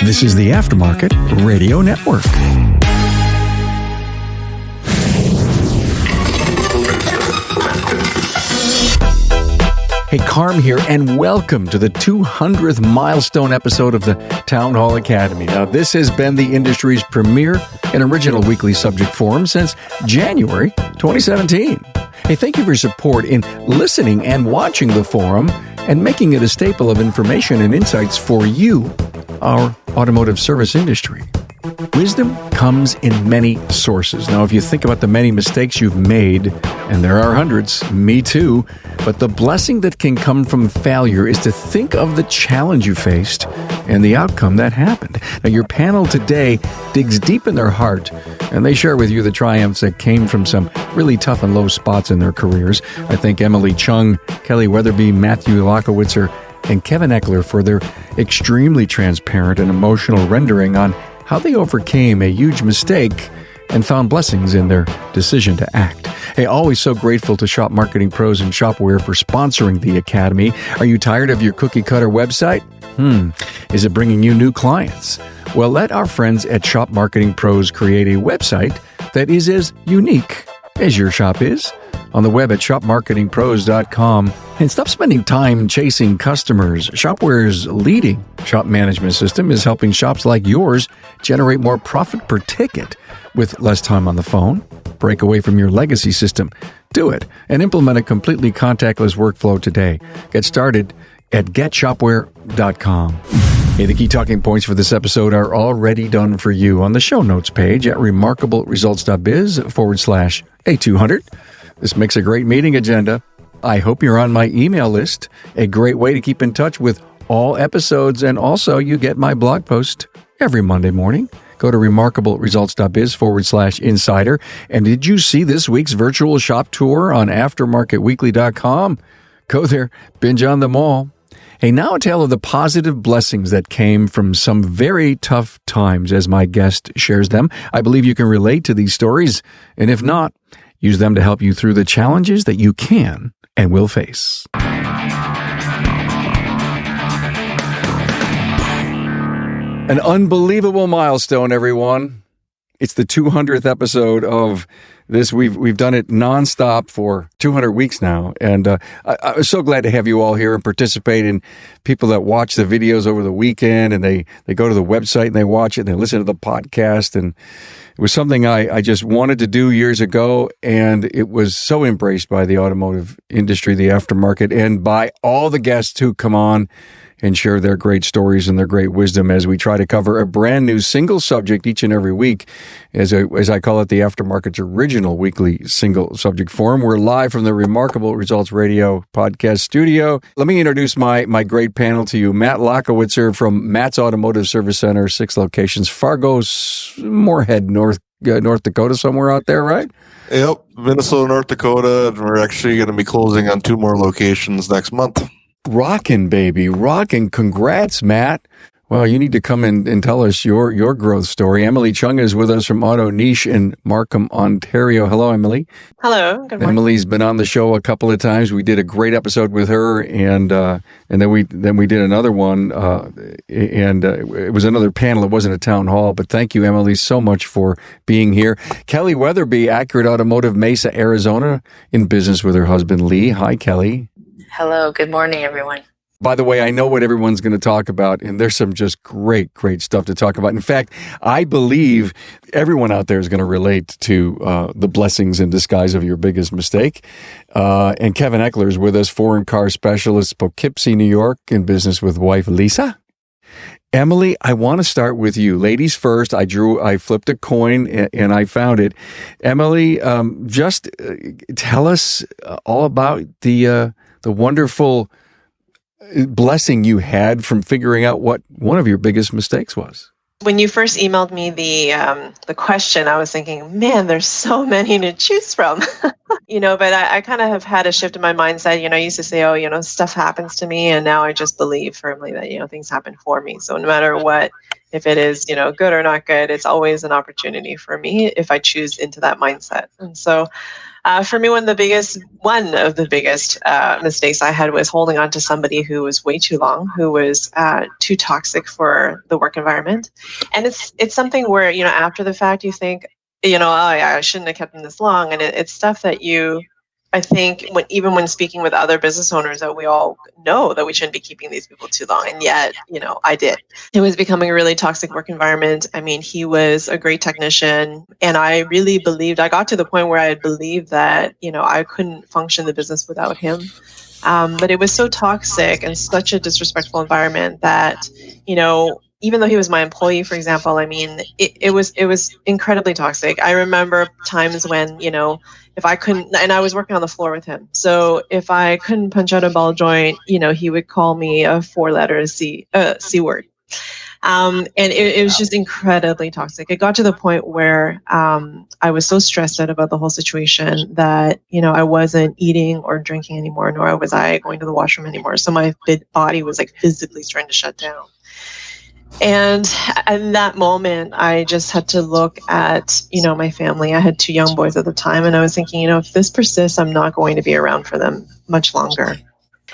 This is the Aftermarket Radio Network. Hey, Carm here, and welcome to the 200th milestone episode of the Town Hall Academy. Now, this has been the industry's premier and original weekly subject forum since January 2017. Hey, thank you for your support in listening and watching the forum and making it a staple of information and insights for you, our automotive service industry. Wisdom comes in many sources. Now, if you think about the many mistakes you've made, and there are hundreds, me too, but the blessing that can come from failure is to think of the challenge you faced and the outcome that happened. Now, your panel today digs deep in their heart, and they share with you the triumphs that came from some really tough and low spots in their careers. I thank Emily Chung, Kelly Weatherby, Matthew Lachowitzer, and Kevin Eckler for their extremely transparent and emotional rendering on how they overcame a huge mistake and found blessings in their decision to act. Hey, always so grateful to Shop Marketing Pros and Shopware for sponsoring the Academy. Are you tired of your cookie-cutter website? Is it bringing you new clients? Well, let our friends at Shop Marketing Pros create a website that is as unique as your shop is. On the web at shopmarketingpros.com. And stop spending time chasing customers. Shopware's leading shop management system is helping shops like yours generate more profit per ticket with less time on the phone. Break away from your legacy system. Do it and implement a completely contactless workflow today. Get started at getshopware.com. Hey, the key talking points for this episode are already done for you on the show notes page at remarkableresults.biz/A200. This makes a great meeting agenda. I hope you're on my email list, a great way to keep in touch with all episodes, and also you get my blog post every Monday morning. Go to remarkableresults.biz/insider. And did you see this week's virtual shop tour on aftermarketweekly.com? Go there, binge on them all. Hey, now a tale of the positive blessings that came from some very tough times as my guest shares them. I believe you can relate to these stories, and if not, use them to help you through the challenges that you can and will face. An unbelievable milestone, everyone. It's the 200th episode of this. We've done it nonstop for 200 weeks now, and I was so glad to have you all here and participate. And people that watch the videos over the weekend, and they go to the website and they watch it and they listen to the podcast. And it was something I just wanted to do years ago, and it was so embraced by the automotive industry, the aftermarket, and by all the guests who come on and share their great stories and their great wisdom as we try to cover a brand new single subject each and every week, as I call it, the Aftermarket's original weekly single subject forum. We're live from the Remarkable Results Radio podcast studio. Let me introduce my great panel to you. Matt Lachowitzer from Matt's Automotive Service Center, 6 locations, Fargo-Moorhead, North Dakota, somewhere out there, right? Yep, Minnesota, North Dakota, and we're actually going to be closing on 2 more locations next month. Rockin', baby. Rockin'. Congrats, Matt. Well, you need to come and tell us your growth story. Emily Chung is with us from Auto Niche in Markham, Ontario. Hello, Emily. Hello. Good morning. Emily's been on the show a couple of times. We did a great episode with her, and then we did another one, and it was another panel. It wasn't a town hall, but thank you, Emily, so much for being here. Kelly Weatherby, Accurate Automotive, Mesa, Arizona, in business with her husband, Lee. Hi, Kelly. Hello. Good morning, everyone. By the way, I know what everyone's going to talk about, and there's some just great stuff to talk about. In fact, I believe everyone out there is going to relate to the blessings in disguise of your biggest mistake. And Kevin Eckler is with us, foreign car specialist, Poughkeepsie, New York, in business with wife Lisa. Emily, I want to start with you. Ladies first. I flipped a coin and I found it. Emily, just tell us all about the wonderful blessing you had from figuring out what one of your biggest mistakes was. When you first emailed me the question, I was thinking, man, there's so many to choose from. But I kind of have had a shift in my mindset. I used to say, stuff happens to me, and now I just believe firmly that, things happen for me. So no matter what, if it is, good or not good, it's always an opportunity for me if I choose into that mindset. And so For me, one of the biggest mistakes I had was holding on to somebody who was way too long, who was too toxic for the work environment. And it's something where, after the fact, you think, oh, yeah, I shouldn't have kept them this long. And it's stuff that I think even when speaking with other business owners, that we all know that we shouldn't be keeping these people too long. And yet, I did. It was becoming a really toxic work environment. I mean, he was a great technician. And I really I got to the point where I believed that, I couldn't function the business without him. But it was so toxic and such a disrespectful environment that, even though he was my employee, for example, I mean, it was incredibly toxic. I remember times when, if I couldn't, and I was working on the floor with him. So if I couldn't punch out a ball joint, he would call me a 4-letter C word. And it was just incredibly toxic. It got to the point where I was so stressed out about the whole situation that, I wasn't eating or drinking anymore, nor was I going to the washroom anymore. So my body was like physically starting to shut down. And in that moment, I just had to look at, my family. I had 2 young boys at the time, and I was thinking, if this persists, I'm not going to be around for them much longer.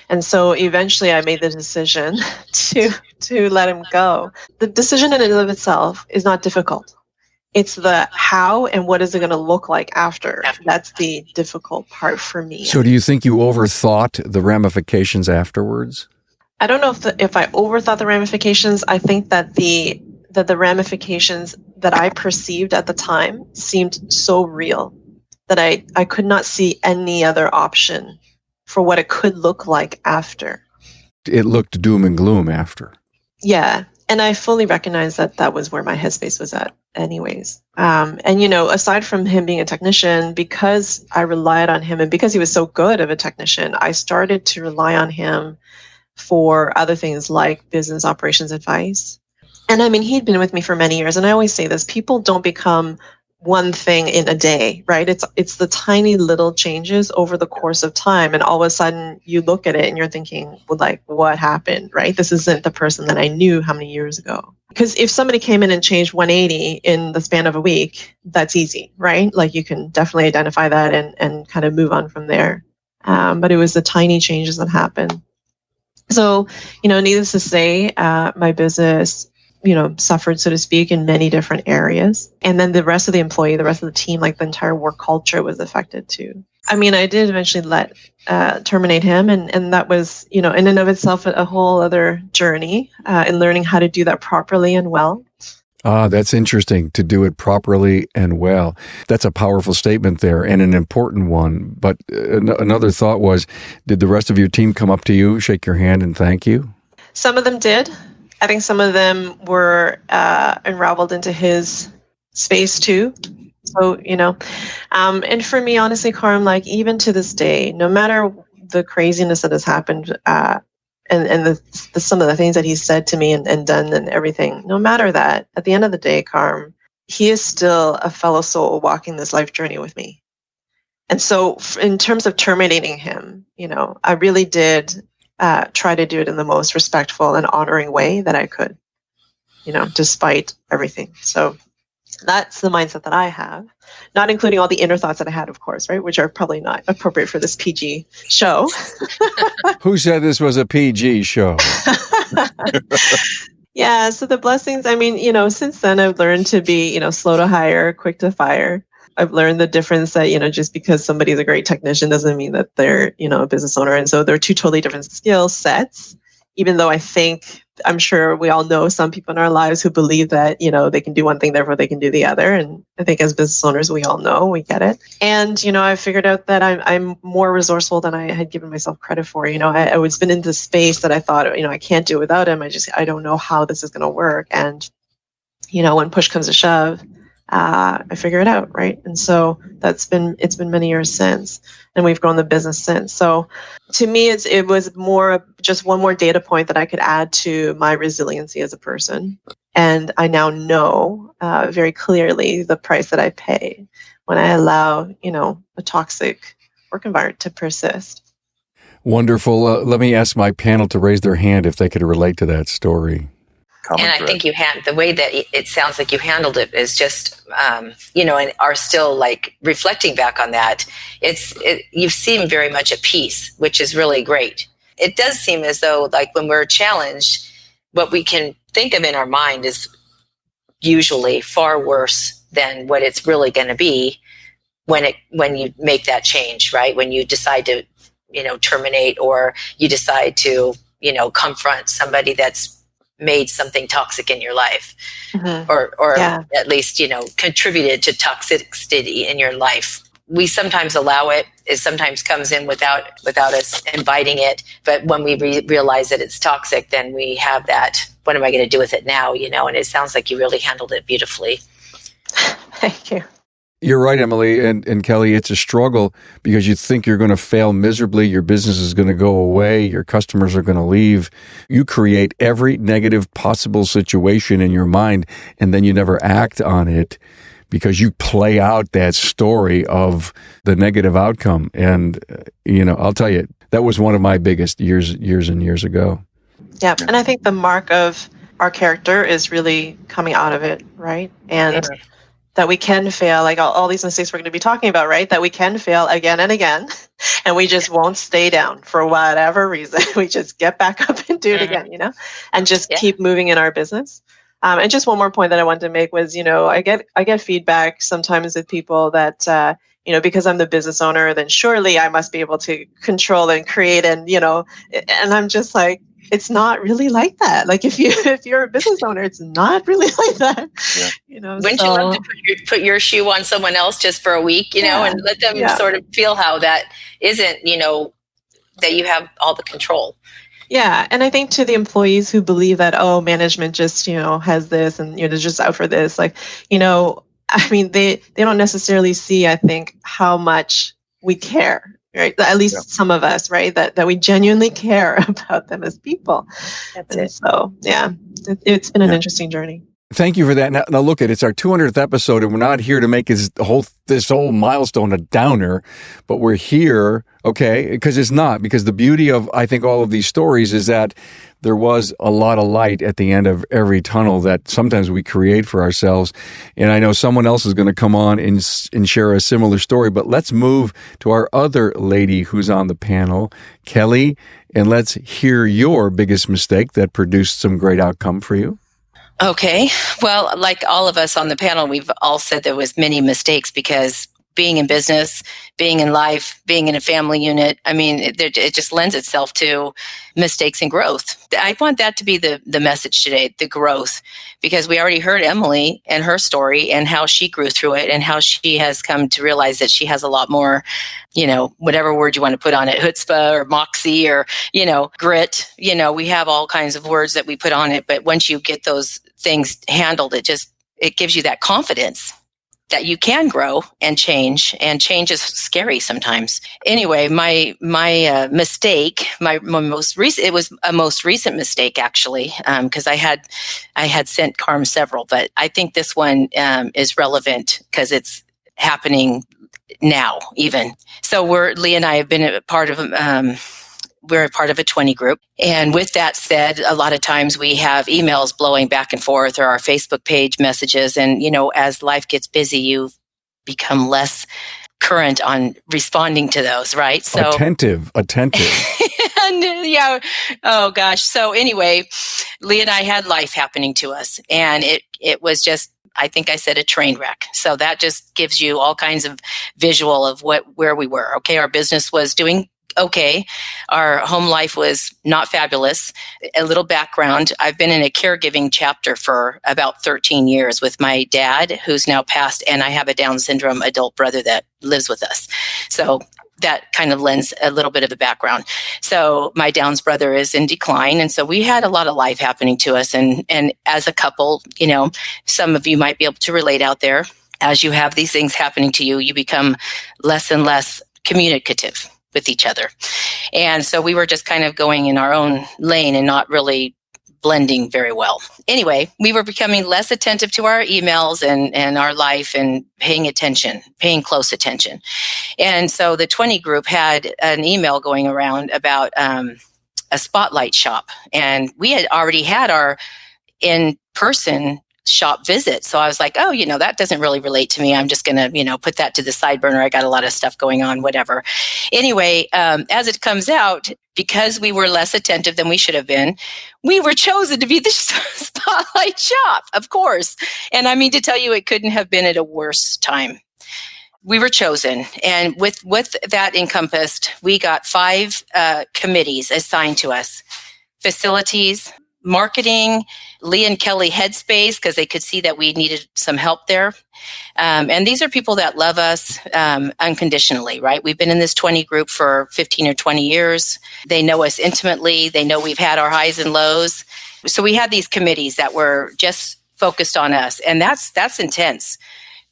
And so eventually I made the decision to let him go. The decision in and of itself is not difficult. It's the how and what is it going to look like after. That's the difficult part for me. So do you think you overthought the ramifications afterwards? I don't know if I overthought the ramifications. I think that the ramifications that I perceived at the time seemed so real that I could not see any other option for what it could look like after. It looked doom and gloom after. Yeah. And I fully recognize that was where my headspace was at anyways. And, aside from him being a technician, because I relied on him and because he was so good of a technician, I started to rely on him for other things like business operations advice. And I mean, he'd been with me for many years. And I always say this, people don't become one thing in a day, right? It's the tiny little changes over the course of time. And all of a sudden you look at it and you're thinking, well, like, what happened, right? This isn't the person that I knew how many years ago. Because if somebody came in and changed 180 in the span of a week, that's easy, right? Like you can definitely identify that and kind of move on from there. But it was the tiny changes that happened. So, needless to say, my business, suffered, so to speak, in many different areas. And then the rest of the team, like the entire work culture was affected too. I mean, I did eventually terminate him. And that was, in and of itself, a whole other journey in learning how to do that properly and well. That's interesting, to do it properly and well. That's a powerful statement there and an important one. But another thought was, did the rest of your team come up to you, shake your hand and thank you? Some of them did. I think some of them were unraveled into his space too. So, and for me, honestly, Carm, like even to this day, no matter the craziness that has happened, and some of the things that he's said to me and done and everything, no matter that, at the end of the day, Carm, he is still a fellow soul walking this life journey with me. And so in terms of terminating him, I really did try to do it in the most respectful and honoring way that I could, despite everything. So that's the mindset that I have, not including all the inner thoughts that I had, of course, right, which are probably not appropriate for this PG show. Who said this was a PG show? Yeah, so the blessings, I mean, since then I've learned to be, slow to hire, quick to fire. I've learned the difference that, just because somebody's a great technician doesn't mean that they're, a business owner. And so they're 2 totally different skill sets, even though I'm sure we all know some people in our lives who believe that, they can do one thing, therefore they can do the other. And I think as business owners, we all know, we get it. And, I figured out that I'm more resourceful than I had given myself credit for. I was been in this space that I thought, I can't do it without him. I don't know how this is going to work. And, when push comes to shove, I figure it out, right? And so it's been many years since, and we've grown the business since. So to me, it was more just one more data point that I could add to my resiliency as a person. And I now know very clearly the price that I pay when I allow, a toxic work environment to persist. Wonderful. Let me ask my panel to raise their hand if they could relate to that story. common And I thread. think the way that it sounds like you handled it is just, and are still like reflecting back on that. You seem very much at peace, which is really great. It does seem as though like when we're challenged, what we can think of in our mind is usually far worse than what it's really going to be when you make that change, right? When you decide to, terminate, or you decide to, confront somebody that's made something toxic in your life, or at least, contributed to toxicity in your life. We sometimes allow it. It sometimes comes in without us inviting it. But when we realize that it's toxic, then we have that, what am I going to do with it now? And it sounds like you really handled it beautifully. Thank you. You're right, Emily and Kelly. It's a struggle because you think you're going to fail miserably. Your business is going to go away. Your customers are going to leave. You create every negative possible situation in your mind, and then you never act on it because you play out that story of the negative outcome. And, I'll tell you, that was one of my biggest years and years ago. Yeah. And I think the mark of our character is really coming out of it, right? And that we can fail, like all these mistakes we're going to be talking about, right? That we can fail again and again, and we just won't stay down for whatever reason. We just get back up and do it again, and just keep moving in our business. And just one more point that I wanted to make was, I get feedback sometimes with people that, because I'm the business owner, then surely I must be able to control and create and I'm just like, it's not really like that. Like if you're a business owner, it's not really like that. Yeah. Wouldn't you love to put your shoe on someone else just for a week, and let them sort of feel how that isn't, that you have all the control. Yeah. And I think to the employees who believe that, management just, has this and, they're just out for this, like, they don't necessarily see, I think, how much we care, right? At least some of us, right? That we genuinely care about them as people. That's it. So, it's been an interesting journey. Thank you for that. Now look, it's our 200th episode, and we're not here to make this whole milestone a downer, but we're here, because it's not. Because the beauty of, I think, all of these stories is that there was a lot of light at the end of every tunnel that sometimes we create for ourselves. And I know someone else is going to come on and share a similar story, but let's move to our other lady who's on the panel, Kelly, and let's hear your biggest mistake that produced some great outcome for you. Okay. Well, like all of us on the panel, we've all said there was many mistakes because being in business, being in life, being in a family unit, it just lends itself to mistakes and growth. I want that to be the message today, the growth, because we already heard Emily and her story and how she grew through it and how she has come to realize that she has a lot more, whatever word you want to put on it, chutzpah or moxie or, grit. We have all kinds of words that we put on it. But once you get those things handled, it gives you that confidence that you can grow and change is scary sometimes. Anyway, my mistake, my most recent, it was a most recent mistake actually, because I had sent Carm several, but I think this one is relevant because it's happening now even. So Lee and I have been a part of we're a part of a 20 group. And with that said, a lot of times we have emails blowing back and forth or our Facebook page messages. And, as life gets busy, you become less current on responding to those, right? So Attentive. Yeah. Oh gosh. So anyway, Lee and I had life happening to us, and it was just, I think I said, a train wreck. So that just gives you all kinds of visual of where we were. Okay. Our business was doing okay. Our home life was not fabulous. A little background. I've been in a caregiving chapter for about 13 years with my dad, who's now passed, and I have a Down syndrome adult brother that lives with us. So that kind of lends a little bit of a background. So my Down's brother is in decline. And so we had a lot of life happening to us. And as a couple, some of you might be able to relate out there. As you have these things happening to you, you become less and less communicative with each other. And so we were just kind of going in our own lane and not really blending very well. Anyway, we were becoming less attentive to our emails and our life and paying close attention. And so the 20 group had an email going around about a spotlight shop. And we had already had our in-person shop visit. So I was like, oh, that doesn't really relate to me. I'm just going to, put that to the side burner. I got a lot of stuff going on, whatever. Anyway, as it comes out, because we were less attentive than we should have been, we were chosen to be the spotlight shop, of course. And I mean to tell you, it couldn't have been at a worse time. We were chosen. And with that encompassed, we got 5 committees assigned to us: facilities, marketing, Lee and Kelly Headspace, because they could see that we needed some help there. And these are people that love us unconditionally, right? We've been in this 20 group for 15 or 20 years. They know us intimately. They know we've had our highs and lows. So we had these committees that were just focused on us, and that's intense.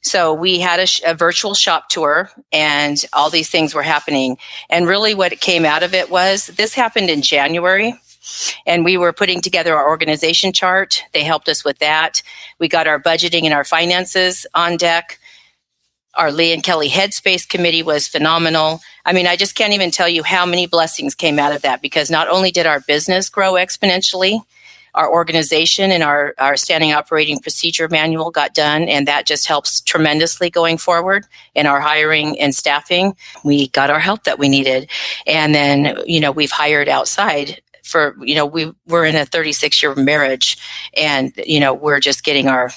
So we had a virtual shop tour, and all these things were happening. And really what came out of it was, this happened in January. And we were putting together our organization chart. They helped us with that. We got our budgeting and our finances on deck. Our Lee and Kelly Headspace committee was phenomenal. I mean, I just can't even tell you how many blessings came out of that, because not only did our business grow exponentially, our organization and our standing operating procedure manual got done, and that just helps tremendously going forward in our hiring and staffing. We got our help that we needed. And then, we've hired outside for, we're in a 36-year marriage, and, we're just getting our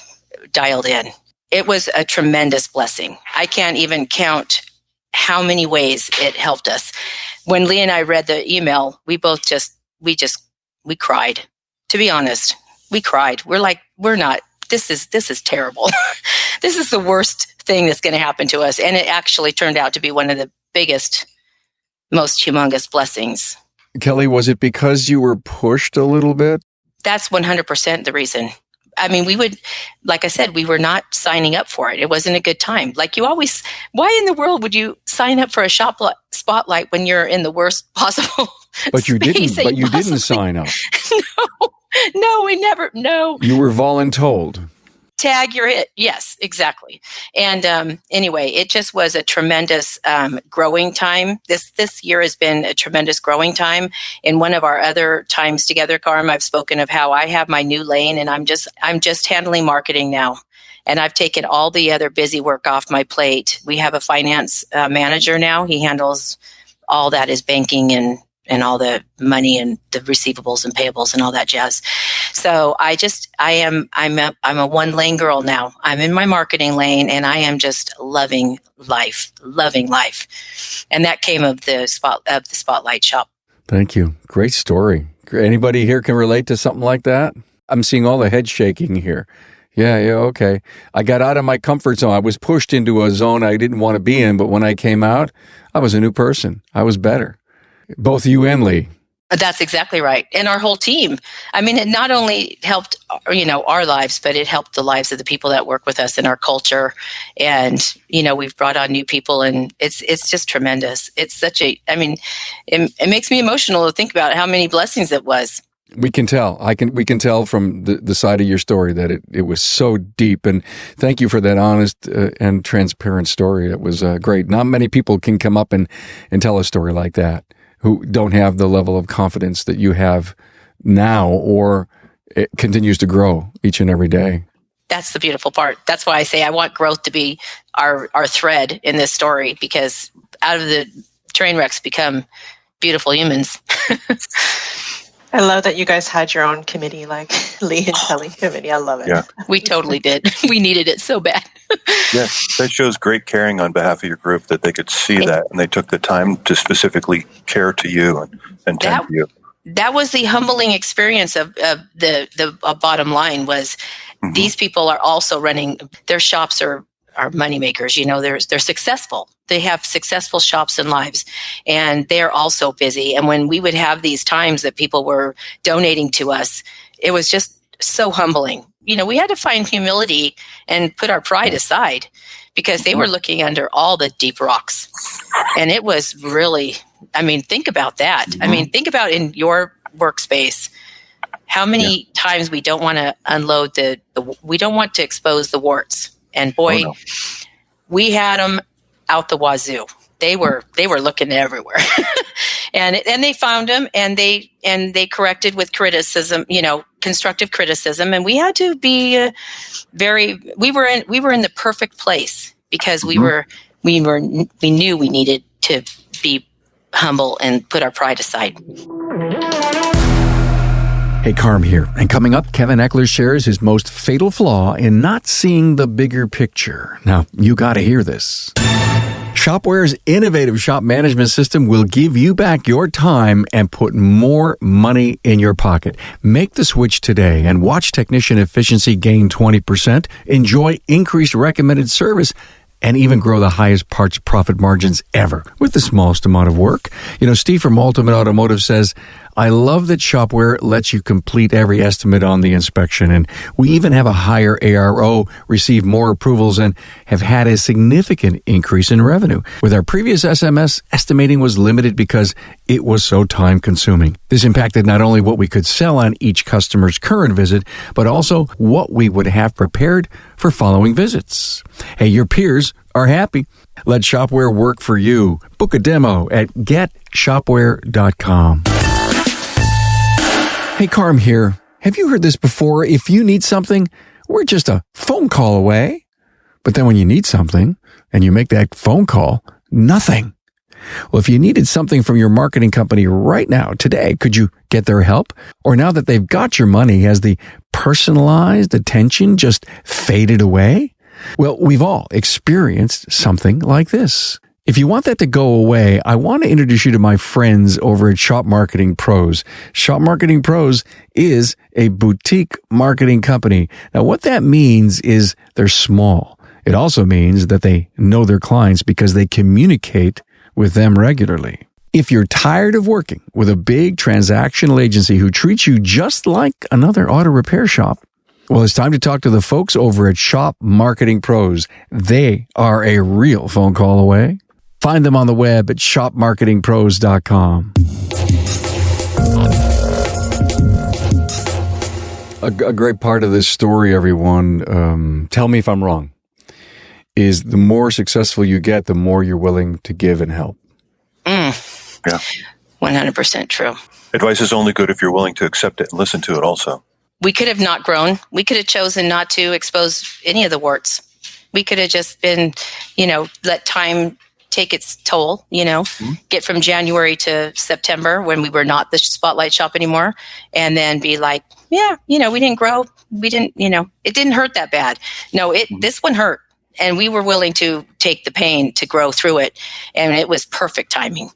dialed in. It was a tremendous blessing. I can't even count how many ways it helped us. When Lee and I read the email, we both we cried. To be honest, we cried. We're like, this is terrible. This is the worst thing that's going to happen to us. And it actually turned out to be one of the biggest, most humongous blessings. Kelly, was it because you were pushed a little bit? That's 100% the reason. I mean, like I said, we were not signing up for it. It wasn't a good time. Like why in the world would you sign up for a spotlight when you're in the worst possible But you space didn't sign up. No, we never, no. You were voluntold. Tag, you're it. Yes, exactly. And anyway, it just was a tremendous growing time. This year has been a tremendous growing time. In one of our other times together, Carm, I've spoken of how I have my new lane, and I'm just handling marketing now. And I've taken all the other busy work off my plate. We have a finance manager now. He handles all that is banking and all the money and the receivables and payables and all that jazz. So I'm a one lane girl now. I'm in my marketing lane, and I am just loving life. And that came of the Spotlight Shop. Thank you. Great story. Anybody here can relate to something like that? I'm seeing all the head shaking here. Yeah, okay. I got out of my comfort zone. I was pushed into a zone I didn't want to be in, but when I came out, I was a new person. I was better. Both you and Lee. That's exactly right. And our whole team. I mean, it not only helped, our lives, but it helped the lives of the people that work with us in our culture. And, we've brought on new people, and it's just tremendous. It's it makes me emotional to think about how many blessings it was. We can tell. We can tell from the side of your story that it was so deep. And thank you for that honest and transparent story. It was great. Not many people can come up and tell a story like that, who don't have the level of confidence that you have now, or it continues to grow each and every day. That's the beautiful part. That's why I say I want growth to be our thread in this story, because out of the train wrecks become beautiful humans. I love that you guys had your own committee, like Lee and Kelly committee. I love it. Yeah. We totally did. We needed it so bad. Yeah, that shows great caring on behalf of your group, that they could see that, and they took the time to specifically care to you and tend to you. That was the humbling experience of the bottom line was these people are also running, their shops are moneymakers. They're successful. They have successful shops and lives, and they're also busy. And when we would have these times that people were donating to us, it was just so humbling. We had to find humility and put our pride aside, because they were looking under all the deep rocks. And it was really, think about that. Think about in your workspace, how many times we don't want to unload we don't want to expose the warts. And boy, we had them out the wazoo. They were looking everywhere. And they found them, and they corrected with criticism, constructive criticism. And we had to be we were in the perfect place because we knew we needed to be humble and put our pride aside. Hey, Carm here. And coming up, Kevin Eckler shares his most fatal flaw in not seeing the bigger picture. Now, you got to hear this. Shopware's innovative shop management system will give you back your time and put more money in your pocket. Make the switch today and watch technician efficiency gain 20%, enjoy increased recommended service, and even grow the highest parts profit margins ever with the smallest amount of work. Steve from Automotive says, I love that Shopware lets you complete every estimate on the inspection, and we even have a higher ARO, receive more approvals, and have had a significant increase in revenue. With our previous SMS, estimating was limited because it was so time-consuming. This impacted not only what we could sell on each customer's current visit, but also what we would have prepared for following visits. Hey, your peers are happy. Let Shopware work for you. Book a demo at getshopware.com. Hey, Carm here. Have you heard this before? If you need something, we're just a phone call away. But then when you need something and you make that phone call, nothing. Well, if you needed something from your marketing company right now, today, could you get their help? Or now that they've got your money, has the personalized attention just faded away? Well, we've all experienced something like this. If you want that to go away, I want to introduce you to my friends over at Shop Marketing Pros. Shop Marketing Pros is a boutique marketing company. Now, what that means is they're small. It also means that they know their clients because they communicate with them regularly. If you're tired of working with a big transactional agency who treats you just like another auto repair shop, well, it's time to talk to the folks over at Shop Marketing Pros. They are a real phone call away. Find them on the web at shopmarketingpros.com. A great part of this story, everyone, tell me if I'm wrong, is the more successful you get, the more you're willing to give and help. Yeah. 100% true. Advice is only good if you're willing to accept it and listen to it also. We could have not grown. We could have chosen not to expose any of the warts. We could have just been, let time take its toll, get from January to September when we were not the spotlight shop anymore, and then be like, we didn't grow. We didn't, it didn't hurt that bad. No, this one hurt. And we were willing to take the pain to grow through it. And it was perfect timing.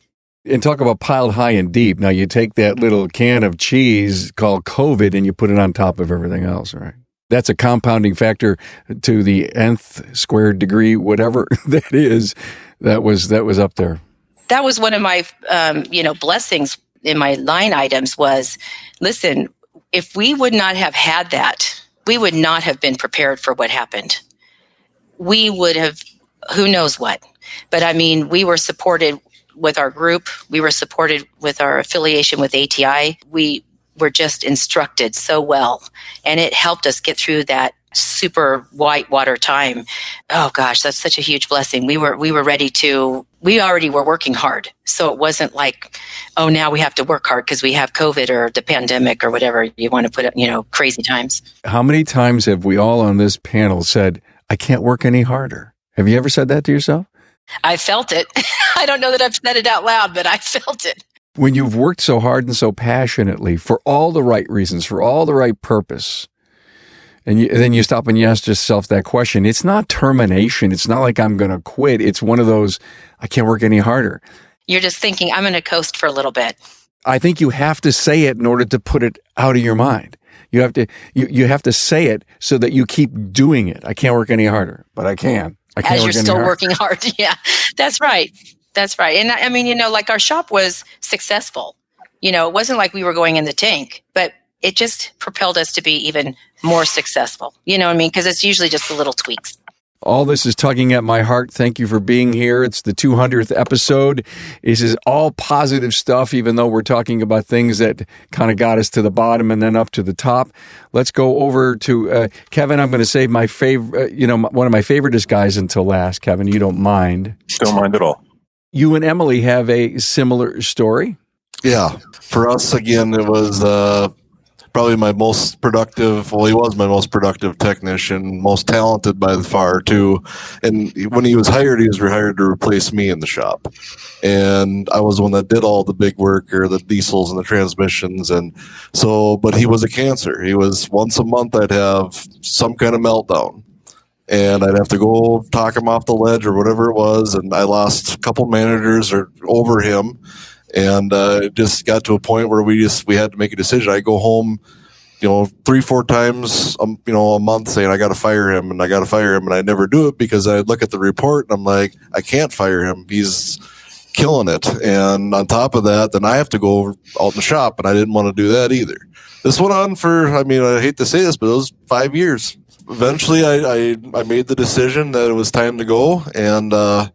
And talk about piled high and deep. Now, you take that little can of cheese called COVID and you put it on top of everything else, right? That's a compounding factor to the nth squared degree, whatever that is. That was up there. That was one of my, blessings in my line items was, listen, if we would not have had that, we would not have been prepared for what happened. We would have, who knows what. But we were supported with our group. We were supported with our affiliation with ATI. We were just instructed so well. And it helped us get through that super whitewater time. Oh gosh, that's such a huge blessing. We were ready to, we already were working hard. So it wasn't like, oh, now we have to work hard because we have COVID or the pandemic or whatever you want to put it, crazy times. How many times have we all on this panel said, I can't work any harder? Have you ever said that to yourself? I felt it. I don't know that I've said it out loud, but I felt it. When you've worked so hard and so passionately for all the right reasons, for all the right purpose, and then you stop and you ask yourself that question, it's not termination. It's not like I'm going to quit. It's one of those, I can't work any harder. You're just thinking, I'm going to coast for a little bit. I think you have to say it in order to put it out of your mind. You have to say it so that you keep doing it. I can't work any harder, but I can. As you're still working hard. Yeah, that's right. That's right. And like our shop was successful. It wasn't like we were going in the tank, but it just propelled us to be even more successful. You know what I mean? Because it's usually just the little tweaks. All this is tugging at my heart. Thank you for being here. It's the 200th episode. This is all positive stuff, even though we're talking about things that kind of got us to the bottom and then up to the top. Let's go over to Kevin. I'm going to save my favorite, one of my favoriteest guys until last. Kevin, you don't mind? Don't mind at all. You and Emily have a similar story. Yeah. For us, again, it was probably my most productive. Well, he was my most productive technician, most talented by far, too. And when he was hired to replace me in the shop. And I was the one that did all the big work, or the diesels and the transmissions. And so, but he was a cancer. He was once a month, I'd have some kind of meltdown. And I'd have to go talk him off the ledge or whatever it was. And I lost a couple managers over him. And it just got to a point where we had to make a decision. I go home, 3-4 times, a month saying I got to fire him, and I never do it because I look at the report and I'm like, I can't fire him. He's killing it. And on top of that, then I have to go out in the shop, and I didn't want to do that either. This went on for, I hate to say this, but it was 5 years. Eventually I made the decision that it was time to go. And the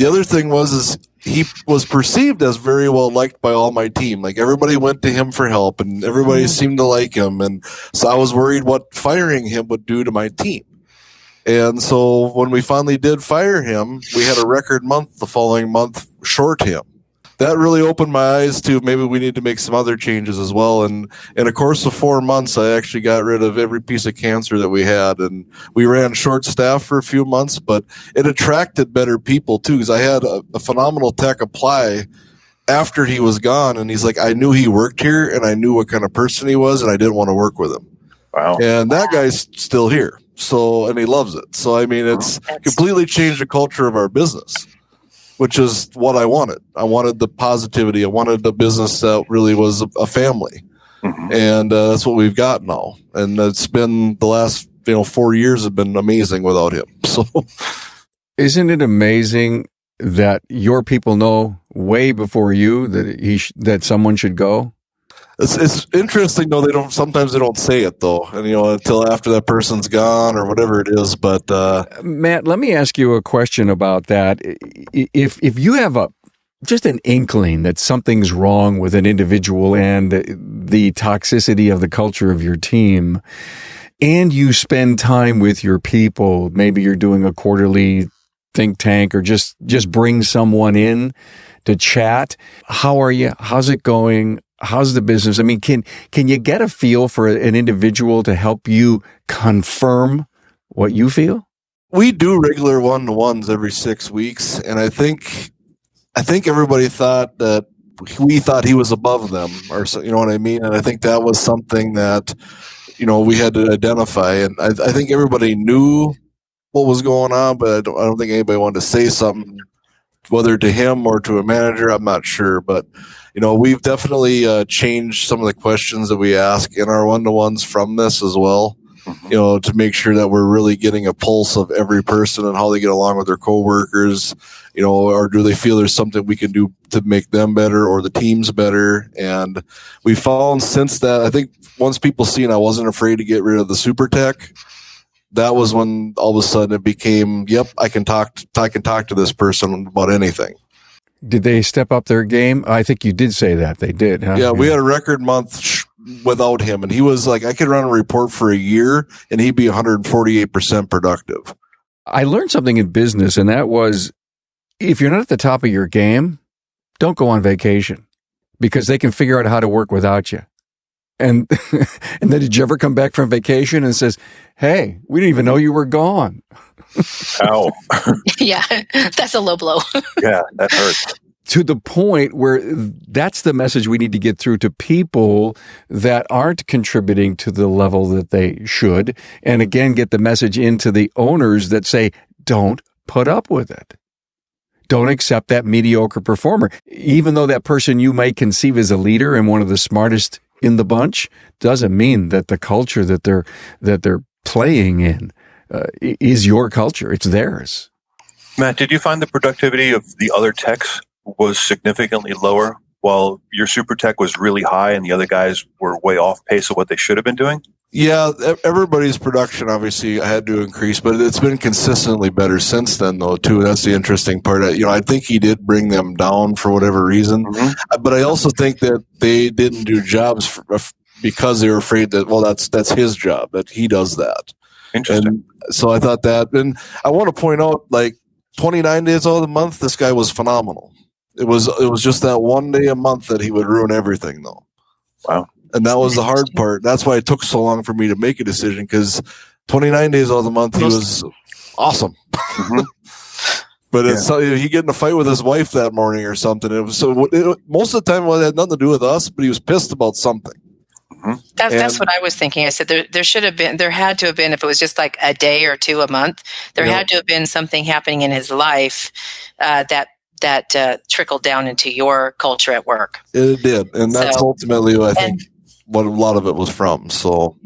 other thing was he was perceived as very well liked by all my team. Like, everybody went to him for help, and everybody seemed to like him. And so I was worried what firing him would do to my team. And so when we finally did fire him, we had a record month the following month short him. That really opened my eyes to maybe we need to make some other changes as well. And in a course of 4 months, I actually got rid of every piece of cancer that we had. And we ran short staff for a few months, but it attracted better people too, because I had a phenomenal tech apply after he was gone. And he's like, I knew he worked here, and I knew what kind of person he was, and I didn't want to work with him. Wow. And that guy's still here. So, and he loves it. So, it's completely changed the culture of our business, which is what I wanted. I wanted the positivity. I wanted the business that really was a family. Mm-hmm. And that's what we've got now. And it's been the last, 4 years have been amazing without him. So, isn't it amazing that your people know way before you that that someone should go? It's interesting though. Sometimes they don't say it though, and until after that person's gone or whatever it is. But Matt, let me ask you a question about that. If you have just an inkling that something's wrong with an individual and the toxicity of the culture of your team, and you spend time with your people, maybe you're doing a quarterly think tank, or just bring someone in to chat. How are you? How's it going? How's the business? Can you get a feel for an individual to help you confirm what you feel? We do regular one-to-ones every 6 weeks, and I think everybody thought that we thought he was above them, or so, you know what I mean? And I think that was something that we had to identify. And I think everybody knew what was going on, but I don't think anybody wanted to say something, whether to him or to a manager. I'm not sure, but we've definitely changed some of the questions that we ask in our one-to-ones from this as well, to make sure that we're really getting a pulse of every person and how they get along with their coworkers, or do they feel there's something we can do to make them better or the teams better. And we found since that, I think once people seen I wasn't afraid to get rid of the super tech, that was when all of a sudden it became, yep, I can talk to this person about anything. Did they step up their game? I think you did say that they did. Huh? Yeah, we had a record month without him, and he was like, I could run a report for a year, and he'd be 148% productive. I learned something in business, and that was, if you're not at the top of your game, don't go on vacation, because they can figure out how to work without you. And and then did you ever come back from vacation and says, hey, we didn't even know you were gone? Ow. Yeah, that's a low blow. Yeah, that hurts. To the point where that's the message we need to get through to people that aren't contributing to the level that they should. And again, get the message into the owners that say, don't put up with it. Don't accept that mediocre performer. Even though that person you might conceive as a leader and one of the smartest in the bunch, doesn't mean that the culture that they're playing in is your culture. It's theirs. Matt, did you find the productivity of the other techs was significantly lower while your super tech was really high and the other guys were way off pace of what they should have been doing? Yeah, everybody's production obviously had to increase, but it's been consistently better since then, though, too. That's the interesting part. I think he did bring them down for whatever reason, but I also think that they didn't do jobs because they were afraid that, well, that's his job, that he does that. Interesting. And so I thought that, and I want to point out, like 29 days out of the month, this guy was phenomenal. It was just that one day a month that he would ruin everything, though. Wow. And that was the hard part. That's why it took so long for me to make a decision, because 29 days out of the month, he was awesome. Mm-hmm. But it's he get in a fight with his wife that morning or something. It was most of the time it had nothing to do with us, but he was pissed about something. Mm-hmm. That's what I was thinking. I said there had to have been, if it was just like a day or two a month, there had to have been something happening in his life that trickled down into your culture at work. It did, and that's ultimately I think what a lot of it was from. So.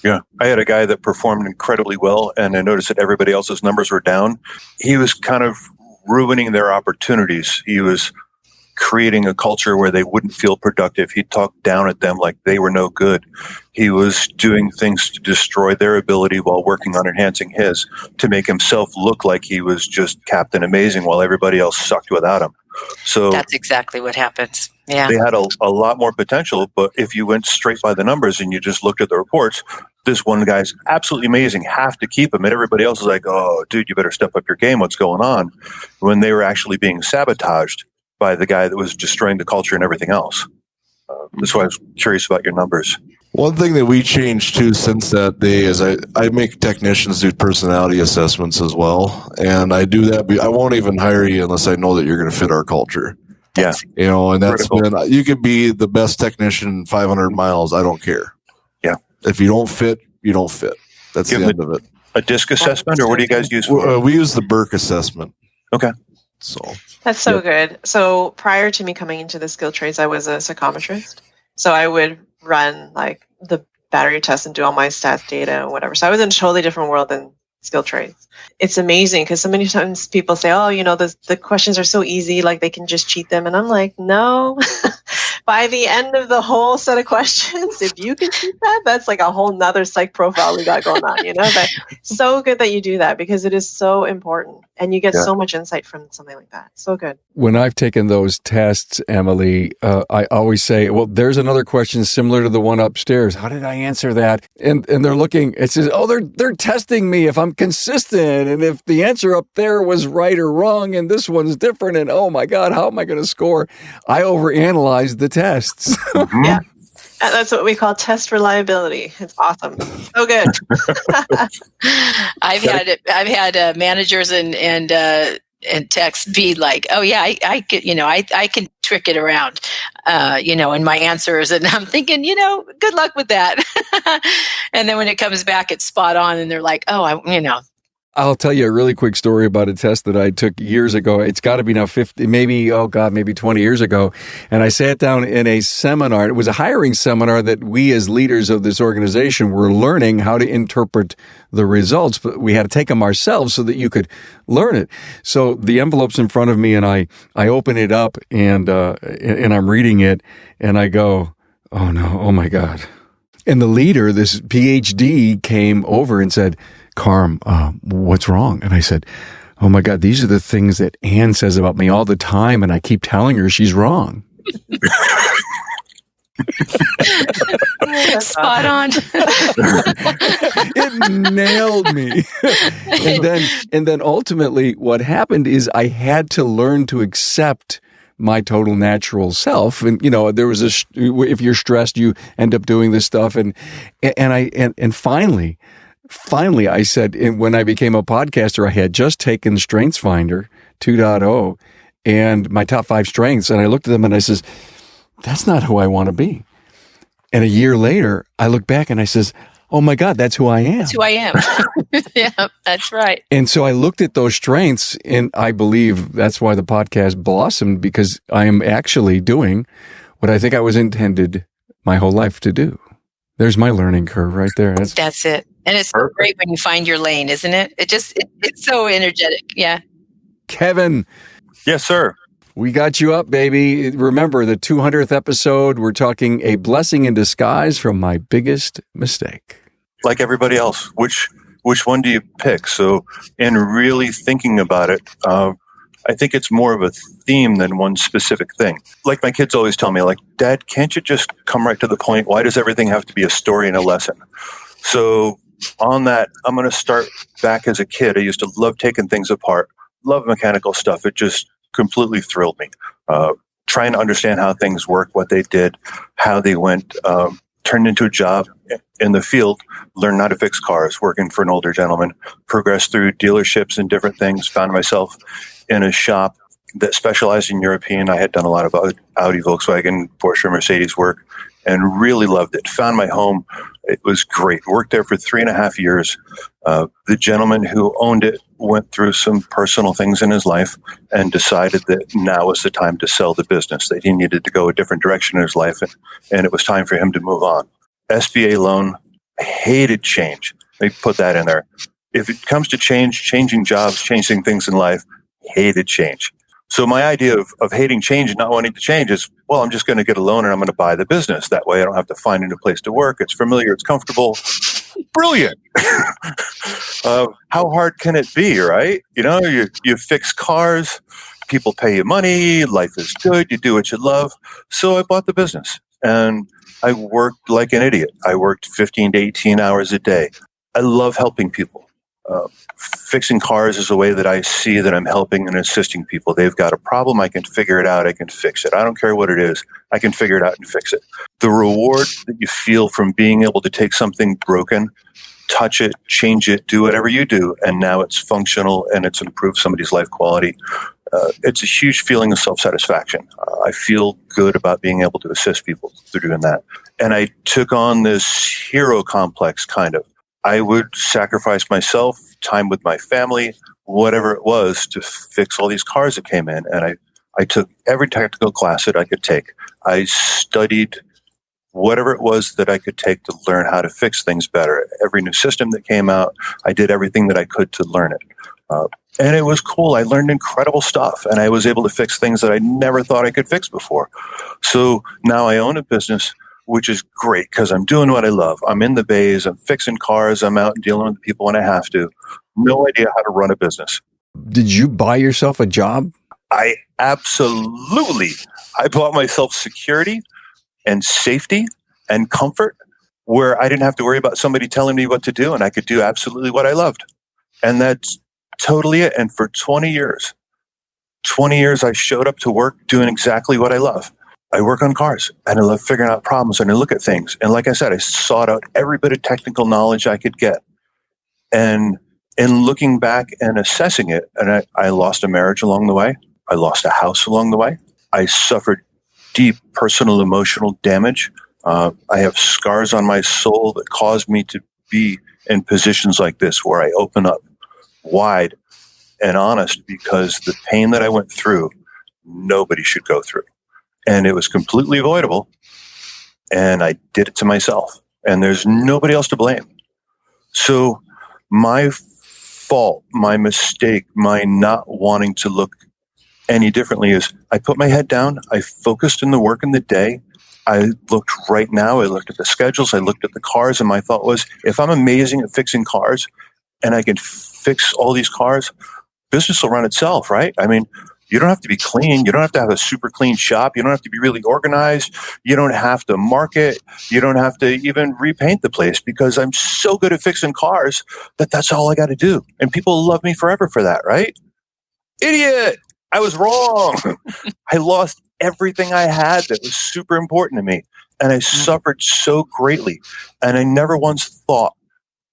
Yeah, I had a guy that performed incredibly well, and I noticed that everybody else's numbers were down. He was kind of ruining their opportunities. He was creating a culture where they wouldn't feel productive. He talked down at them like they were no good. He was doing things to destroy their ability while working on enhancing his, to make himself look like he was just Captain Amazing while everybody else sucked without him. So that's exactly what happens. Yeah, they had a lot more potential, but if you went straight by the numbers and you just looked at the reports, this one guy's absolutely amazing, have to keep him, and everybody else is like, oh, dude, you better step up your game, what's going on? When they were actually being sabotaged by the guy that was destroying the culture and everything else. That's why I was curious about your numbers. One thing that we changed too since that day is I make technicians do personality assessments as well, and I do that. I won't even hire you unless I know that you're going to fit our culture. Yeah, and that's been, you could be the best technician 500 miles. I don't care. Yeah, if you don't fit, you don't fit. That's the end of it. A disc assessment, or what do you guys use for? We use the Burke assessment. Okay. So that's so good. So prior to me coming into the skilled trades, I was a psychometrist. So I would run like the battery test and do all my stats data and whatever. So I was in a totally different world than skilled trades. It's amazing because so many times people say, oh, the questions are so easy, like they can just cheat them. And I'm like, no. By the end of the whole set of questions, if you can cheat that, that's like a whole nother psych profile we got going on, But so good that you do that because it is so important. And you get so much insight from something like that. So good. When I've taken those tests, Emily, I always say, well, there's another question similar to the one upstairs. How did I answer that? And they're looking, it says, oh, they're testing me if I'm consistent and if the answer up there was right or wrong and this one's different. And oh my God, how am I going to score? I overanalyze the tests. Yeah. That's what we call test reliability. It's awesome. So good. I've had managers and techs be like, oh yeah, I could, I can trick it around, in my answers, and I'm thinking, good luck with that. And then when it comes back, it's spot on, and they're like, oh, I'll tell you a really quick story about a test that I took years ago. It's got to be now 20 years ago. And I sat down in a seminar. It was a hiring seminar that we as leaders of this organization were learning how to interpret the results, but we had to take them ourselves so that you could learn it. So the envelope's in front of me and I open it up and I'm reading it and I go, oh no, oh my God. And the leader, this PhD, came over and said, Carm, what's wrong? And I said, oh my God, these are the things that Ann says about me all the time, and I keep telling her she's wrong. Spot on. It nailed me. And then ultimately what happened is I had to learn to accept my total natural self. And, there was if you're stressed, you end up doing this stuff. And finally, I said, when I became a podcaster, I had just taken StrengthsFinder 2.0 and my top 5 strengths. And I looked at them and I says, that's not who I want to be. And a year later, I look back and I says, oh my God, that's who I am. That's who I am. Yeah, that's right. And so I looked at those strengths and I believe that's why the podcast blossomed, because I am actually doing what I think I was intended my whole life to do. There's my learning curve right there. That's it. And it's so great when you find your lane, isn't it? It's so energetic. Yeah. Kevin. Yes, sir. We got you up, baby. Remember, the 200th episode, we're talking a blessing in disguise from my biggest mistake. Like everybody else, which one do you pick? So, in really thinking about it, I think it's more of a theme than one specific thing. Like my kids always tell me, like, Dad, can't you just come right to the point? Why does everything have to be a story and a lesson? So on that, I'm going to start back as a kid. I used to love taking things apart, love mechanical stuff. It just completely thrilled me. Trying to understand how things work, what they did, how they went, turned into a job in the field, learned how to fix cars, working for an older gentleman, progressed through dealerships and different things, found myself in a shop that specialized in European. I had done a lot of Audi, Volkswagen, Porsche, Mercedes work, and really loved it. Found my home. It was great. Worked there for 3.5 years. The gentleman who owned it went through some personal things in his life and decided that now was the time to sell the business, that he needed to go a different direction in his life, and it was time for him to move on. SBA loan, hated change. They put that in there. If it comes to change, changing jobs, changing things in life, hated change. So my idea of hating change and not wanting to change is, well, I'm just going to get a loan and I'm going to buy the business. That way I don't have to find a new place to work. It's familiar. It's comfortable. Brilliant. How hard can it be, right? You fix cars. People pay you money. Life is good. You do what you love. So I bought the business and I worked like an idiot. I worked 15 to 18 hours a day. I love helping people. Fixing cars is a way that I see that I'm helping and assisting people. They've got a problem. I can figure it out. I can fix it. I don't care what it is. I can figure it out and fix it. The reward that you feel from being able to take something broken, touch it, change it, do whatever you do, and now it's functional and it's improved somebody's life quality. It's a huge feeling of self-satisfaction. I feel good about being able to assist people through doing that. And I took on this hero complex, kind of. I would sacrifice myself, time with my family, whatever it was, to fix all these cars that came in. And I took every technical class that I could take. I studied whatever it was that I could take to learn how to fix things better. Every new system that came out, I did everything that I could to learn it. And it was cool. I learned incredible stuff, and I was able to fix things that I never thought I could fix before. So now I own a business, which is great because I'm doing what I love. I'm in the bays. I'm fixing cars. I'm out dealing with people when I have to. No idea how to run a business. Did you buy yourself a job? I bought myself security and safety and comfort where I didn't have to worry about somebody telling me what to do, and I could do absolutely what I loved. And that's totally it. And for 20 years, I showed up to work doing exactly what I love. I work on cars and I love figuring out problems and I look at things. And like I said, I sought out every bit of technical knowledge I could get. And in looking back and assessing it, and I lost a marriage along the way. I lost a house along the way. I suffered deep personal emotional damage. I have scars on my soul that caused me to be in positions like this where I open up wide and honest because the pain that I went through, nobody should go through. And it was completely avoidable. And I did it to myself. And there's nobody else to blame. So my fault, my mistake, my not wanting to look any differently is I put my head down. I focused in the work in the day. I looked right now. I looked at the schedules. I looked at the cars. And my thought was, if I'm amazing at fixing cars and I can fix all these cars, business will run itself, right? I mean, you don't have to be clean. You don't have to have a super clean shop. You don't have to be really organized. You don't have to market. You don't have to even repaint the place because I'm so good at fixing cars that that's all I got to do. And people love me forever for that, right? Idiot! I was wrong. I lost everything I had that was super important to me. And I suffered so greatly. And I never once thought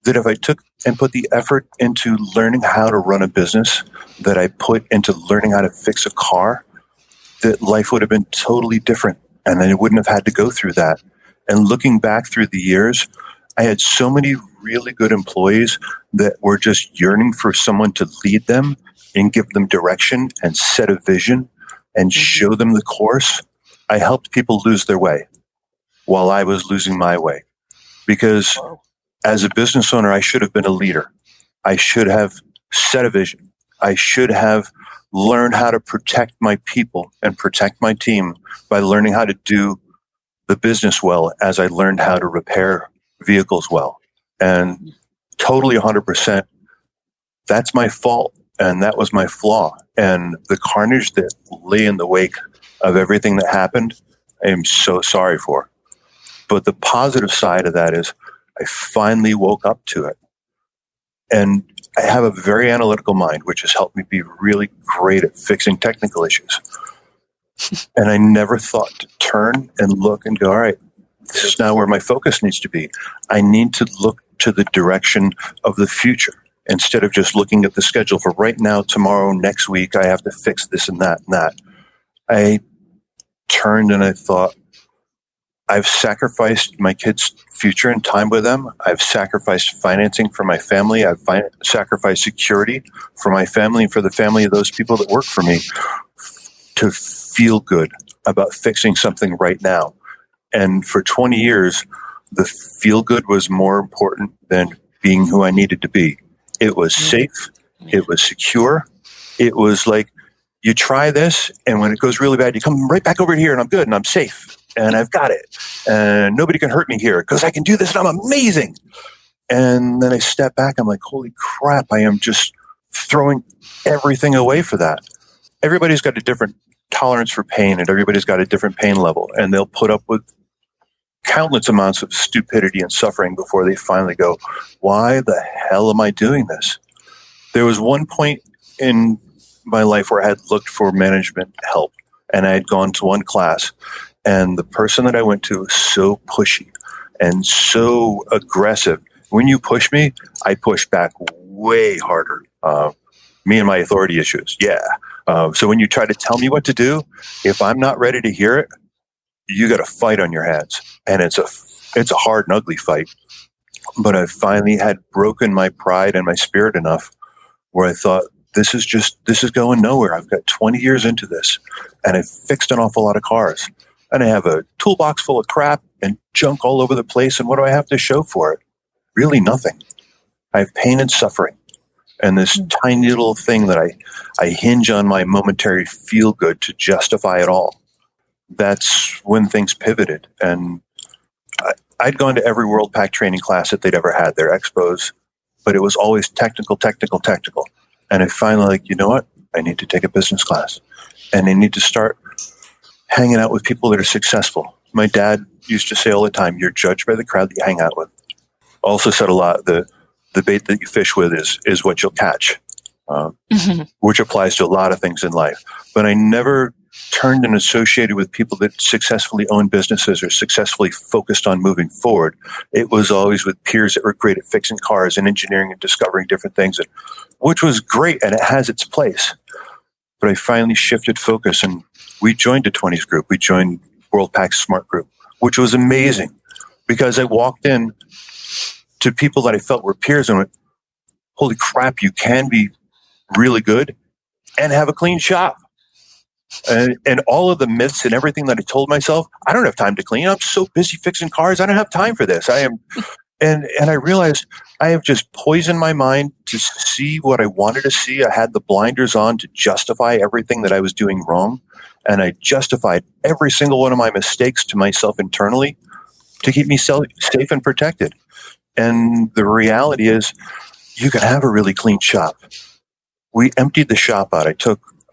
that if I took and put the effort into learning how to run a business that I put into learning how to fix a car, that life would have been totally different. And I wouldn't have had to go through that. And looking back through the years, I had so many really good employees that were just yearning for someone to lead them and give them direction and set a vision and show them the course. I helped people lose their way while I was losing my way. Because as a business owner, I should have been a leader. I should have set a vision. I should have learned how to protect my people and protect my team by learning how to do the business well as I learned how to repair vehicles well. And totally 100%, that's my fault. And that was my flaw. And the carnage that lay in the wake of everything that happened, I am so sorry for. But the positive side of that is I finally woke up to it and I have a very analytical mind, which has helped me be really great at fixing technical issues. And I never thought to turn and look and go, all right, this is now where my focus needs to be. I need to look to the direction of the future instead of just looking at the schedule for right now, tomorrow, next week. I have to fix this and that and that. I turned and I thought, I've sacrificed my kids' future and time with them. I've sacrificed financing for my family. I've sacrificed security for my family and for the family of those people that work for me to feel good about fixing something right now. And for 20 years, the feel good was more important than being who I needed to be. It was safe. It was secure. It was like, you try this, and when it goes really bad, you come right back over here, and I'm good, and I'm safe, and I've got it, and nobody can hurt me here because I can do this, and I'm amazing. And then I step back, I'm like, holy crap, I am just throwing everything away for that. Everybody's got a different tolerance for pain, and everybody's got a different pain level, and they'll put up with countless amounts of stupidity and suffering before they finally go, why the hell am I doing this? There was one point in my life where I had looked for management help, and I had gone to one class, and the person that I went to was so pushy and so aggressive. When you push me, I push back way harder. Me and my authority issues. Yeah. So when you try to tell me what to do, if I'm not ready to hear it, you got a fight on your hands, and it's a hard and ugly fight. But I finally had broken my pride and my spirit enough where I thought, this is going nowhere. I've got 20 years into this, and I've fixed an awful lot of cars, and I have a toolbox full of crap and junk all over the place. And what do I have to show for it? Really nothing. I have pain and suffering, and this tiny little thing that I hinge on my momentary feel good to justify it all. That's when things pivoted, and I'd gone to every World Pack training class that they'd ever had, their expos, but it was always technical. And I finally like, you know what? I need to take a business class, and I need to start hanging out with people that are successful. My dad used to say all the time, you're judged by the crowd that you hang out with. Also said a lot, the bait that you fish with is what you'll catch, which applies to a lot of things in life. But I never turned and associated with people that successfully own businesses or successfully focused on moving forward. It was always with peers that were great at fixing cars and engineering and discovering different things, which was great, and it has its place. But I finally shifted focus, and we joined a 20s group. We joined World Pack's Smart Group, which was amazing because I walked in to people that I felt were peers and went, holy crap, you can be really good and have a clean shop. And all of the myths and everything that I told myself, I don't have time to clean. I'm so busy fixing cars. I don't have time for this. And I realized I have just poisoned my mind to see what I wanted to see. I had the blinders on to justify everything that I was doing wrong. And I justified every single one of my mistakes to myself internally to keep me safe and protected. And the reality is you can have a really clean shop. We emptied the shop out.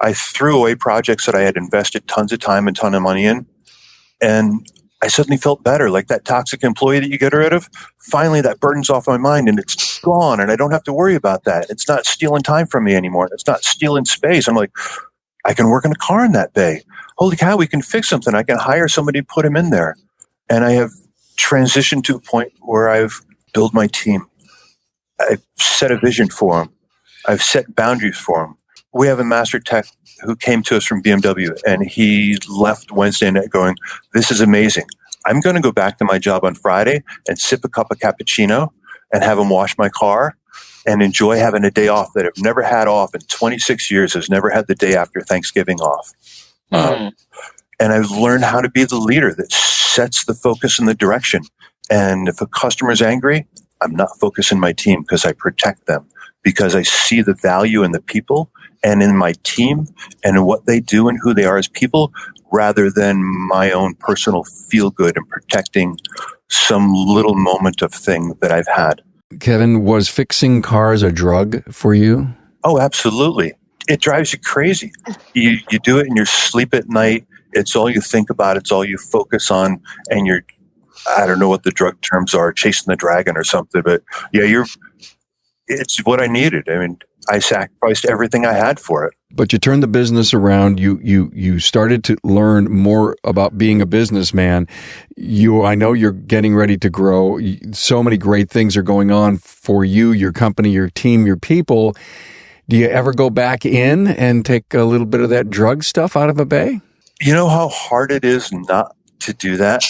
I threw away projects that I had invested tons of time and ton of money in. And I suddenly felt better, like that toxic employee that you get rid of. Finally, that burden's off my mind and it's gone, and I don't have to worry about that. It's not stealing time from me anymore. It's not stealing space. I'm like, I can work in a car in that bay. Holy cow, we can fix something. I can hire somebody to put him in there. And I have transitioned to a point where I've built my team. I've set a vision for them. I've set boundaries for them. We have a master tech who came to us from BMW, and he left Wednesday night going, this is amazing. I'm going to go back to my job on Friday and sip a cup of cappuccino and have him wash my car and enjoy having a day off that I've never had off in 26 years. Has never had the day after Thanksgiving off. And I've learned how to be the leader that sets the focus and the direction. And if a customer's angry, I'm not focusing my team because I protect them, because I see the value in the people and in my team and in what they do and who they are as people, rather than my own personal feel good and protecting some little moment of thing that I've had. Kevin, was fixing cars a drug for you? Oh, absolutely. It drives you crazy. You do it in your sleep at night. It's all you think about. It's all you focus on. And I don't know what the drug terms are, chasing the dragon or something. But yeah, it's what I needed. I mean, I sacrificed everything I had for it. But you turned the business around. You started to learn more about being a businessman. I know you're getting ready to grow. So many great things are going on for you, your company, your team, your people. Do you ever go back in and take a little bit of that drug stuff out of a bay? You know how hard it is not to do that?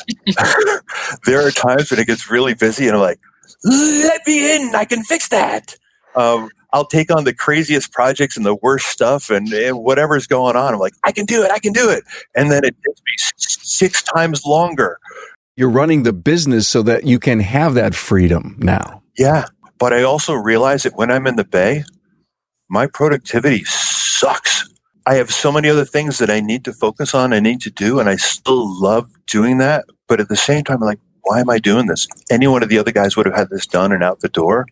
There are times when it gets really busy and I'm like, let me in, I can fix that. I'll take on the craziest projects and the worst stuff and whatever's going on. I'm like, I can do it. And then it takes me 6 times longer. You're running the business so that you can have that freedom now. Yeah. But I also realize that when I'm in the Bay, my productivity sucks. I have so many other things that I need to focus on, I need to do, and I still love doing that. But at the same time, I'm like, why am I doing this? Any one of the other guys would have had this done and out the door.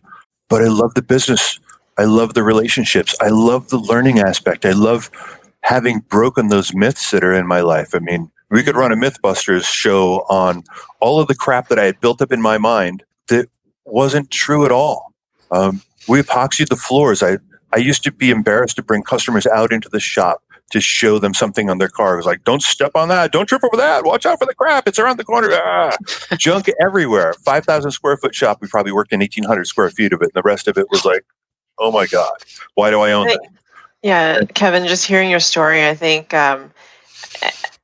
But I love the business. I love the relationships. I love the learning aspect. I love having broken those myths that are in my life. I mean, we could run a Mythbusters show on all of the crap that I had built up in my mind that wasn't true at all. We epoxied the floors. I used to be embarrassed to bring customers out into the shop to show them something on their car. It was like, don't step on that. Don't trip over that. Watch out for the crap. It's around the corner. Junk everywhere. 5,000 square foot shop. We probably worked in 1,800 square feet of it. And the rest of it was like, oh my God, why do I own that? Yeah, Kevin, just hearing your story, I think that,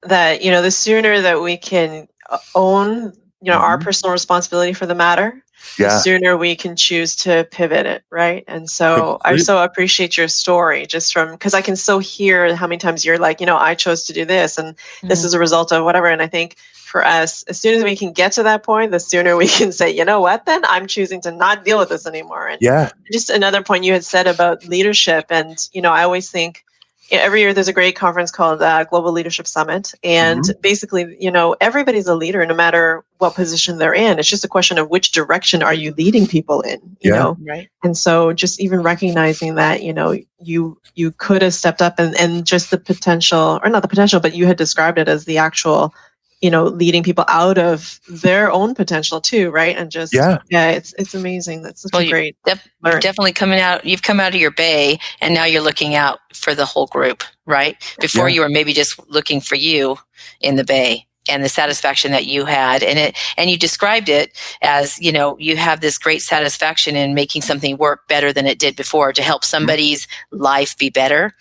the sooner that we can own, our personal responsibility for the matter, the sooner we can choose to pivot it, right? And so I so appreciate your story just because I can so hear how many times you're like, I chose to do this and this is a result of whatever. And I think for us, as soon as we can get to that point, the sooner we can say, you know what, then I'm choosing to not deal with this anymore. And just another point you had said about leadership. And, I always think every year there's a great conference called Global Leadership Summit. And basically, everybody's a leader no matter what position they're in. It's just a question of which direction are you leading people in, you know? Right. And so just even recognizing that, you could have stepped up and just the potential, or not the potential, but you had described it as the actual, leading people out of their own potential too, right? And just it's amazing. That's such a great. You're definitely you've come out of your bay, and now you're looking out for the whole group, right? Before you were maybe just looking for you in the bay and the satisfaction that you had, and you described it as you have this great satisfaction in making something work better than it did before to help somebody's life be better.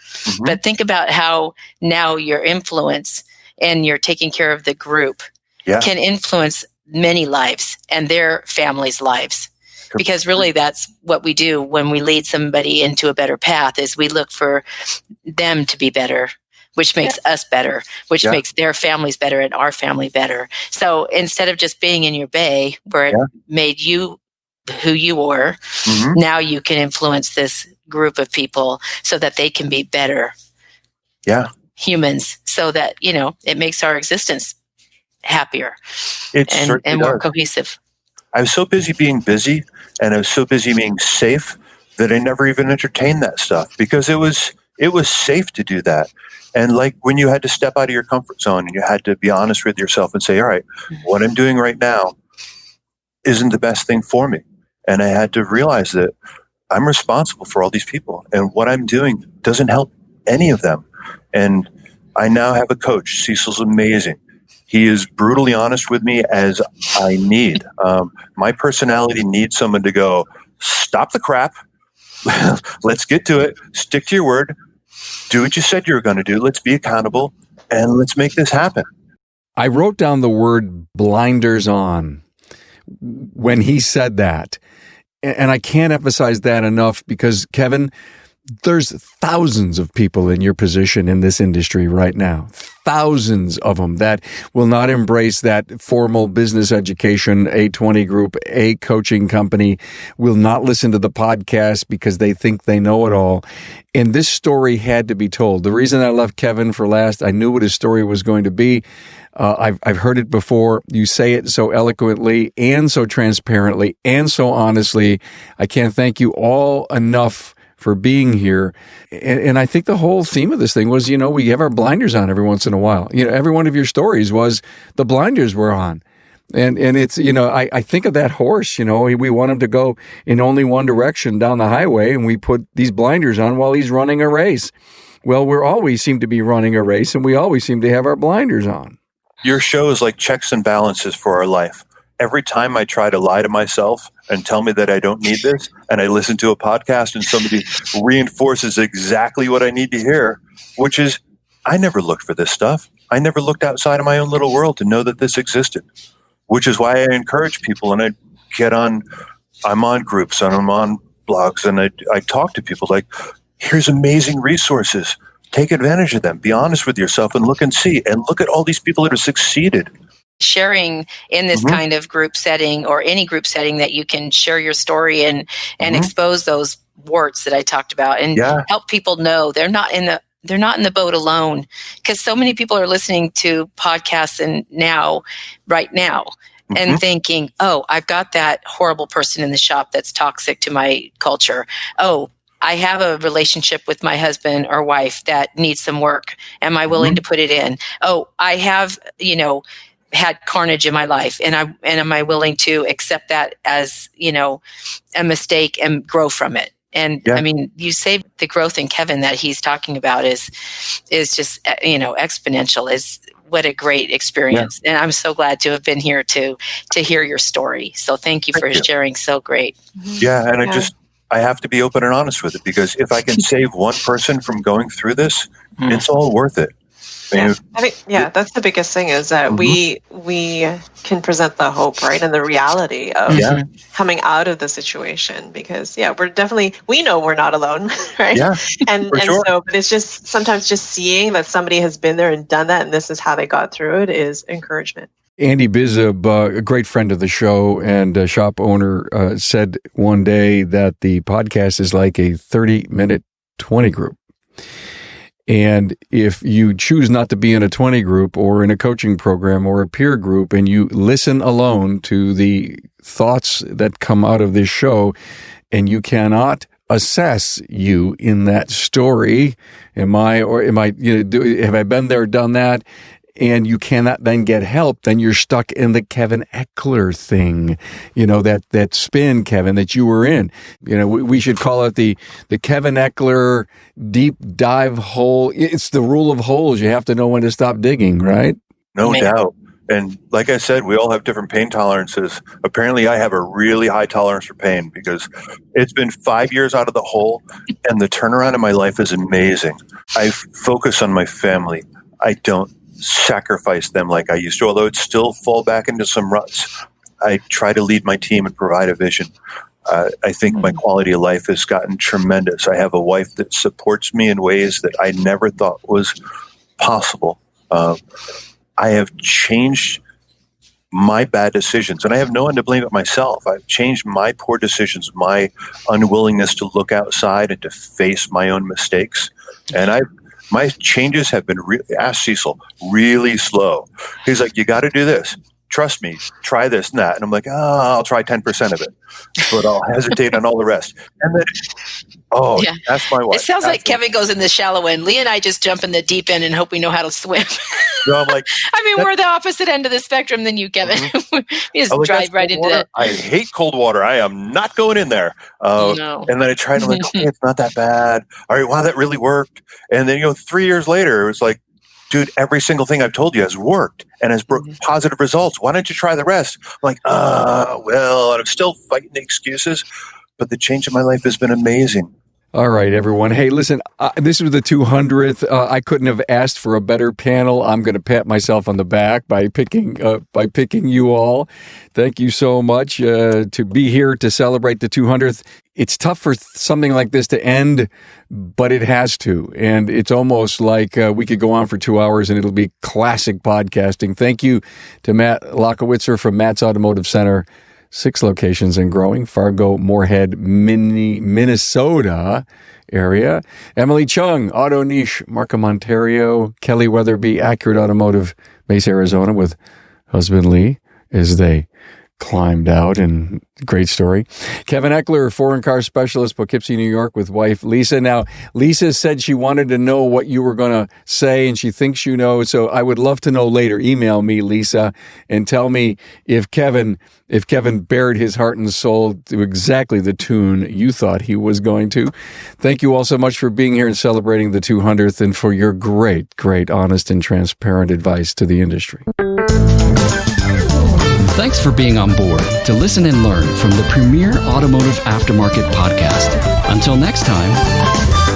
But think about how now your influence and you're taking care of the group can influence many lives and their families' lives. Because really that's what we do when we lead somebody into a better path is we look for them to be better, which makes us better, which makes their families better and our family better. So instead of just being in your bay where it made you who you were, now you can influence this group of people so that they can be better humans, so that it makes our existence happier and more cohesive. I was so busy being busy, and I was so busy being safe that I never even entertained that stuff because it was safe to do that. And like when you had to step out of your comfort zone and you had to be honest with yourself and say, all right, what I'm doing right now isn't the best thing for me. And I had to realize that I'm responsible for all these people, and what I'm doing doesn't help any of them. And I now have a coach. Cecil's amazing. He is brutally honest with me as I need. My personality needs someone to go, stop the crap. Let's get to it. Stick to your word. Do what you said you were going to do. Let's be accountable, and let's make this happen. I wrote down the word blinders on when he said that. And I can't emphasize that enough because, Kevin, there's thousands of people in your position in this industry right now, thousands of them that will not embrace that formal business education, A20 group, a coaching company, will not listen to the podcast because they think they know it all. And this story had to be told. The reason I left Kevin for last, I knew what his story was going to be. I've heard it before. You say it so eloquently and so transparently and so honestly. I can't thank you all enough for being here. And I think the whole theme of this thing was, we have our blinders on every once in a while. Every one of your stories was the blinders were on. And it's, I think of that horse, we want him to go in only one direction down the highway, and we put these blinders on while he's running a race. Well, we always seem to be running a race, and we always seem to have our blinders on. Your show is like checks and balances for our life. Every time I try to lie to myself and tell me that I don't need this, and I listen to a podcast and somebody reinforces exactly what I need to hear, which is, I never looked for this stuff. I never looked outside of my own little world to know that this existed, which is why I encourage people, and I'm on groups and I'm on blogs, and I talk to people like, here's amazing resources. Take advantage of them. Be honest with yourself and look and see. And look at all these people that have succeeded. Sharing in this kind of group setting or any group setting that you can share your story and expose those warts that I talked about and help people know they're not in the boat alone, because so many people are listening to podcasts right now and thinking, oh, I've got that horrible person in the shop that's toxic to my culture. Oh, I have a relationship with my husband or wife that needs some work. Am I willing to put it in? Oh, I have, had carnage in my life, and am I willing to accept that as, a mistake and grow from it? And I mean, you say the growth in Kevin that he's talking about is just, exponential. Is what a great experience. And I'm so glad to have been here to hear your story. So thank you for sharing. So great. Yeah. And I have to be open and honest with it, because if I can save one person from going through this, it's all worth it. I think, that's the biggest thing is that we can present the hope, right, and the reality of coming out of the situation, because we know we're not alone, right? Yeah, and sure. So, but it's just sometimes just seeing that somebody has been there and done that, and this is how they got through it, is encouragement. Andy Bizub, a great friend of the show and a shop owner, said one day that the podcast is like a 30-minute 20 group. And if you choose not to be in a 20 group or in a coaching program or a peer group, and you listen alone to the thoughts that come out of this show, and you cannot assess you in that story, have I been there, done that? And you cannot then get help, then you're stuck in the Kevin Eckler thing, that spin, Kevin, that you were in. We should call it the Kevin Eckler deep dive hole. It's the rule of holes. You have to know when to stop digging, right? No doubt. And like I said, we all have different pain tolerances. Apparently, I have a really high tolerance for pain, because it's been 5 years out of the hole, and the turnaround in my life is amazing. I focus on my family. I don't sacrifice them like I used to, although it's still fall back into some ruts. I try to lead my team and provide a vision. I think my quality of life has gotten tremendous. I have a wife that supports me in ways that I never thought was possible. I have changed my bad decisions, and I have no one to blame but myself. I've changed my poor decisions, my unwillingness to look outside and to face my own mistakes. And my changes have been, ask Cecil, really slow. He's like, you got to do this. Trust me, try this and that. And I'm like, I'll try 10% of it, but I'll hesitate on all the rest. And then, that's my wife. It sounds like Kevin goes in the shallow end. Lee and I just jump in the deep end and hope we know how to swim. So I'm like, we're the opposite end of the spectrum than you, Kevin. We just drive right into that. I hate cold water. I am not going in there. No. And then I tried to okay, it's not that bad. All right, wow, that really worked. And then 3 years later, it was like, dude, every single thing I've told you has worked and has brought positive results. Why don't you try the rest? I'm like, I'm still fighting the excuses, but the change in my life has been amazing. All right, everyone. Hey, listen, this was the 200th. I couldn't have asked for a better panel. I'm going to pat myself on the back by picking you all. Thank you so much to be here to celebrate the 200th. It's tough for something like this to end, but it has to. And it's almost like we could go on for 2 hours and it'll be classic podcasting. Thank you to Matt Lachowitzer from Matt's Automotive Center. 6 locations and growing, Fargo-Moorhead, Minnesota area. Emily Chung, Auto Niche, Markham, Ontario. Kelly Weatherby, Accurate Automotive, Mesa, Arizona, with husband Lee as they climbed out, and great story. Kevin Eckler, foreign car specialist, Poughkeepsie, New York, with wife Lisa. Now, Lisa said she wanted to know what you were going to say, and she thinks you know, so I would love to know later. Email me, Lisa, and tell me if Kevin bared his heart and soul to exactly the tune you thought he was going to. Thank you all so much for being here and celebrating the 200th, and for your great, honest, and transparent advice to the industry. Thanks for being on board to listen and learn from the premier automotive aftermarket podcast. Until next time.